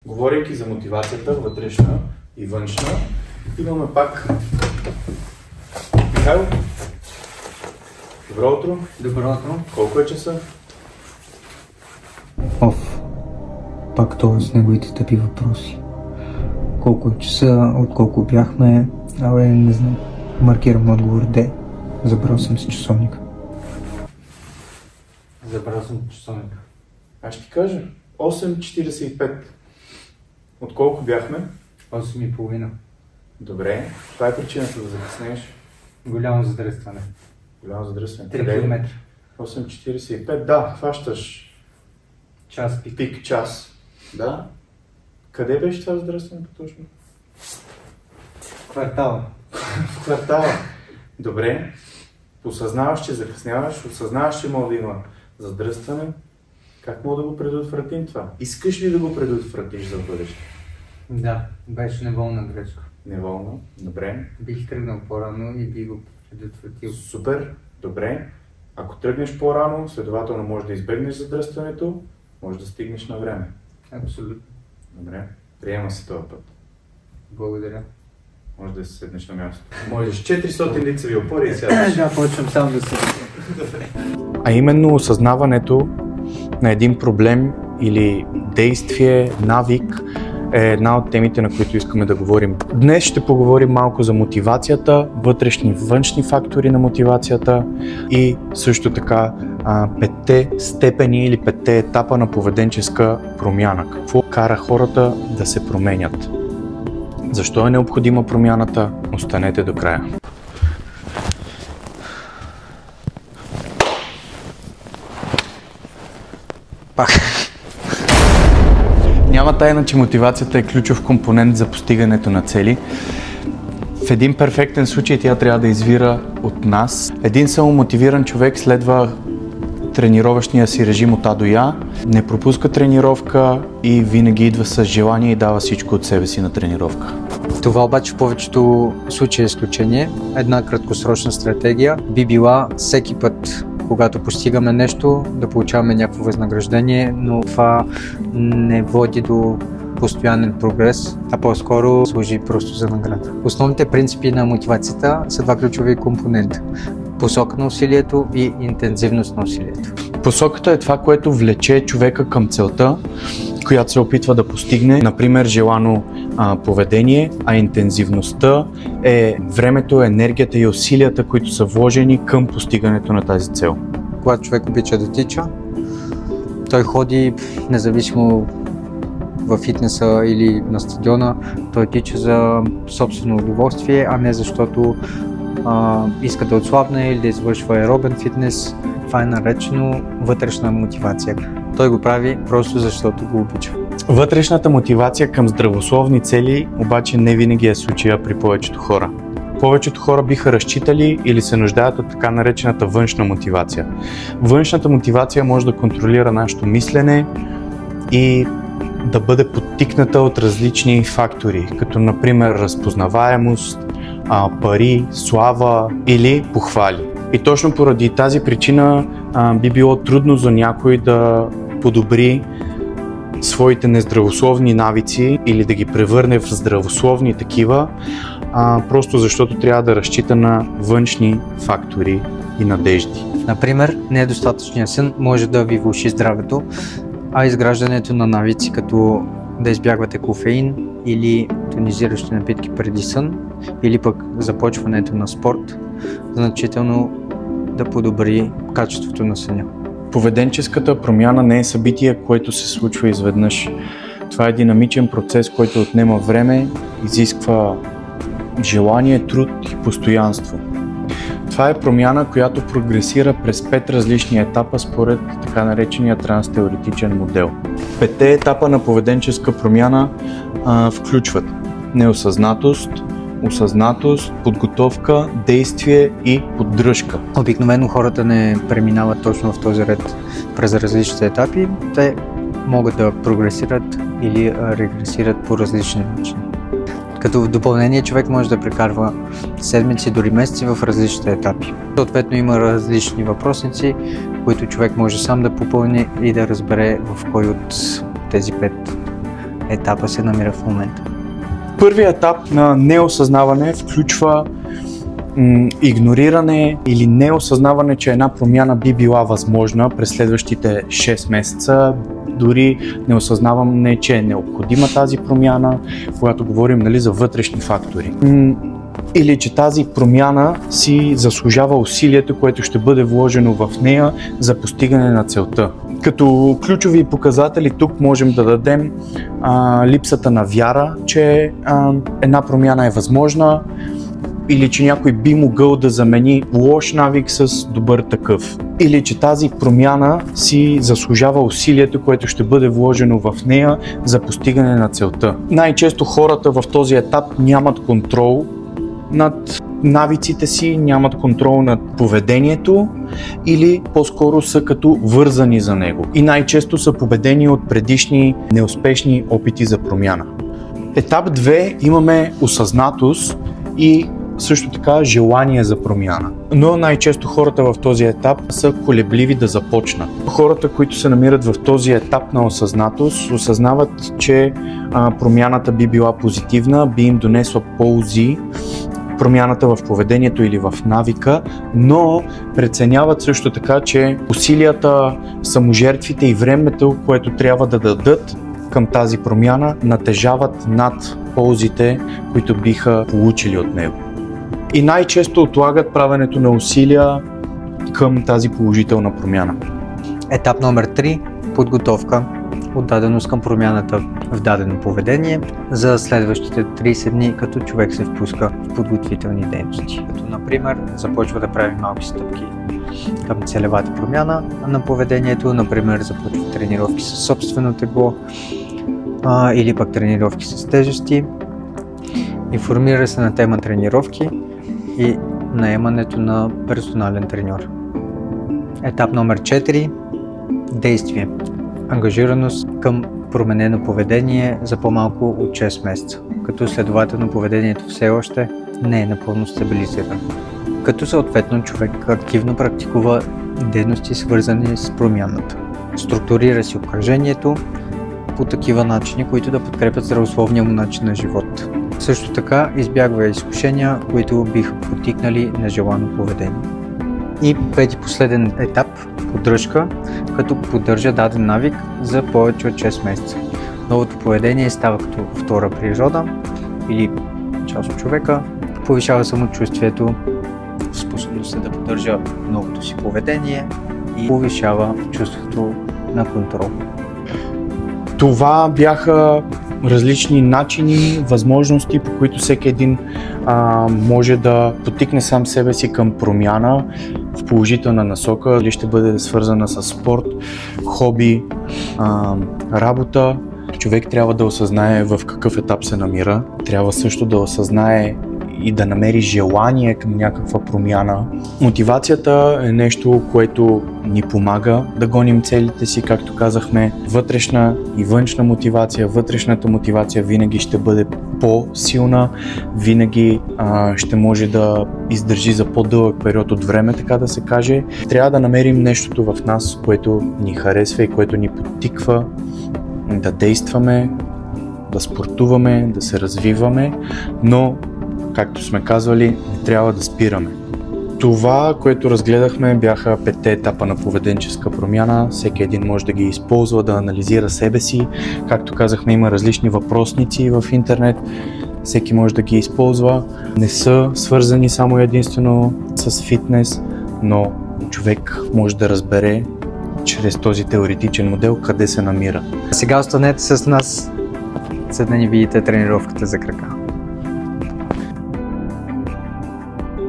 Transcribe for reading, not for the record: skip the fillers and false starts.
Говорейки за мотивацията, вътрешна и външна, имаме пак Михайло. Добро утро. Добро утро. Колко е часа? Пак това с неговите тъпи въпроси. Колко е часа, от колко бяхме, не знам. Маркирам отговор Д. Забрал съм си часовника. Забрал съм часовника. Аз ще ти кажа. 8:45. От колко бяхме? 8:30. Добре. Това е причината да закъснееш. Голямо задръстване. Голямо задръстване. 3 км. 8:45. Да, хващаш Час пик час. Да. Къде беше това задръстване точно? Квартал. В квартала. Добре. Осъзнаваш, че закъсняваш, осъзнаваш, че може да има задръстване. Как мога да го предотвратим това? Искаш ли да го предотвратиш за бъдеще? Да, беше неволна грешка. Неволно. Добре. Бих тръгнал по-рано и би го предотвратил. Супер. Добре. Ако тръгнеш по-рано, следователно можеш да избегнеш задръстването, можеш да стигнеш на време. Абсолютно. Добре. Приема се този път. Благодаря. Може да се седнеш на място. Можеш 400 лицеви опори и сядаш. Да, почвам сам да се. А именно осъзнаването на един проблем или действие, навик е една от темите, на които искаме да говорим. Днес ще поговорим малко за мотивацията, вътрешни и външни фактори на мотивацията и също така 5-те степени или 5-те етапа на поведенческа промяна. Какво кара хората да се променят? Защо е необходима промяната? Останете до края. Пак. Няма тайна, че мотивацията е ключов компонент за постигането на цели. В един перфектен случай тя трябва да извира от нас. Един самомотивиран човек следва тренировъчния си режим от А до Я, не пропуска тренировка и винаги идва с желание и дава всичко от себе си на тренировка. Това обаче в повечето случаи е изключение. Една краткосрочна стратегия би била всеки път, когато постигаме нещо, да получаваме някакво възнаграждение, но това не води до постоянен прогрес, а по-скоро служи просто за награда. Основните принципи на мотивацията са два ключови компонента. Посока на усилието и интензивност на усилието. Посоката е това, което влече човека към целта, която се опитва да постигне, например желано поведение, а интензивността е времето, енергията и усилията, които са вложени към постигането на тази цел. Когато човек обича да тича, той ходи независимо в фитнеса или на стадиона, той тича за собствено удоволствие, а не защото иска да отслабне или да извършва аеробен фитнес. Това е наречено вътрешна мотивация. Той го прави просто защото го обича. Вътрешната мотивация към здравословни цели обаче не винаги е случая при повечето хора. Повечето хора биха разчитали или се нуждаят от така наречената външна мотивация. Външната мотивация може да контролира нашето мислене и да бъде подтикната от различни фактори, като например разпознаваемост, пари, слава или похвали. И точно поради тази причина би било трудно за някой да подобри своите нездравословни навици или да ги превърне в здравословни такива, просто защото трябва да разчита на външни фактори и надежди. Например, недостатъчният сън може да ви влоши здравето, а изграждането на навици, като да избягвате кофеин или тонизиращи напитки преди сън, или пък започването на спорт, значително да подобри качеството на съня. Поведенческата промяна не е събитие, което се случва изведнъж. Това е динамичен процес, който отнема време, изисква желание, труд и постоянство. Това е промяна, която прогресира през 5 различни етапа според така наречения транстеоретичен модел. 5-те етапа на поведенческа промяна включват неосъзнатост, осъзнатост, подготовка, действие и поддръжка. Обикновено хората не преминават точно в този ред през различните етапи. Те могат да прогресират или регресират по различни начини. Като в допълнение човек може да прекарва седмици, дори месеци в различните етапи. Съответно има различни въпросници, които човек може сам да попълни и да разбере в кой от тези 5 етапа се намира в момента? Първият етап на неосъзнаване включва игнориране или неосъзнаване, че една промяна би била възможна през следващите 6 месеца. Дори не осъзнаваме, че е необходима тази промяна, когато говорим за вътрешни фактори. Или че тази промяна си заслужава усилието, което ще бъде вложено в нея за постигане на целта. Като ключови показатели тук можем да дадем липсата на вяра, че една промяна е възможна, или че някой би могъл да замени лош навик с добър такъв. Или че тази промяна си заслужава усилието, което ще бъде вложено в нея за постигане на целта. Най-често хората в този етап нямат контрол над навиците си, нямат контрол над поведението или по-скоро са като вързани за него. И най-често са победени от предишни неуспешни опити за промяна. Етап 2 имаме осъзнатост и също така желание за промяна. Но най-често хората в този етап са колебливи да започнат. Хората, които се намират в този етап на осъзнатост, осъзнават, че промяната би била позитивна, би им донесла ползи, промяната в поведението или в навика, но преценяват също така, че усилията, саможертвите и времето, което трябва да дадат към тази промяна, натежават над ползите, които биха получили от него. И най-често отлагат правенето на усилия към тази положителна промяна. Етап номер 3 – подготовка, отдаденост към промяната в дадено поведение за следващите 30 дни, като човек се впуска в подготвителни дейности. Като например започва да прави малки стъпки към целевата промяна на поведението, например започва тренировки с собствено тегло или пък тренировки с тежести, информира се на тема тренировки и наемането на персонален треньор. Етап номер 4 – действие. Ангажираност към променено поведение за по-малко от 6 месеца, като следователно поведението все още не е напълно стабилизирано. Като съответно човек активно практикува дейности, свързани с промяната. Структурира си обкръжението по такива начини, които да подкрепят здравословния му начин на живот. Също така избягва изкушения, които биха потикнали нежелано поведение. И пети последен етап – поддръжка, като поддържа даден навик за повече от 6 месеца. Новото поведение става като втора природа или част от човека, повишава самочувствието, способността да поддържа новото си поведение и повишава чувството на контрол. Това бяха различни начини, възможности, по които всеки един може да потикне сам себе си към промяна в положителна насока. Или ще бъде свързана с спорт, хоби, работа. Човек трябва да осъзнае в какъв етап се намира. Трябва също да осъзнае и да намери желание към някаква промяна. Мотивацията е нещо, което ни помага да гоним целите си, както казахме. Вътрешна и външна мотивация. Вътрешната мотивация винаги ще бъде по-силна, винаги ще може да издържи за по-дълъг период от време, така да се каже. Трябва да намерим нещото в нас, което ни харесва и което ни подтиква да действаме, да спортуваме, да се развиваме, но както сме казвали, не трябва да спираме. Това, което разгледахме, бяха 5 етапа на поведенческа промяна. Всеки един може да ги използва, да анализира себе си. Както казахме, има различни въпросници в интернет. Всеки може да ги използва. Не са свързани само единствено с фитнес, но човек може да разбере чрез този теоретичен модел къде се намира. Сега останете с нас, за да ни видите тренировката за крака.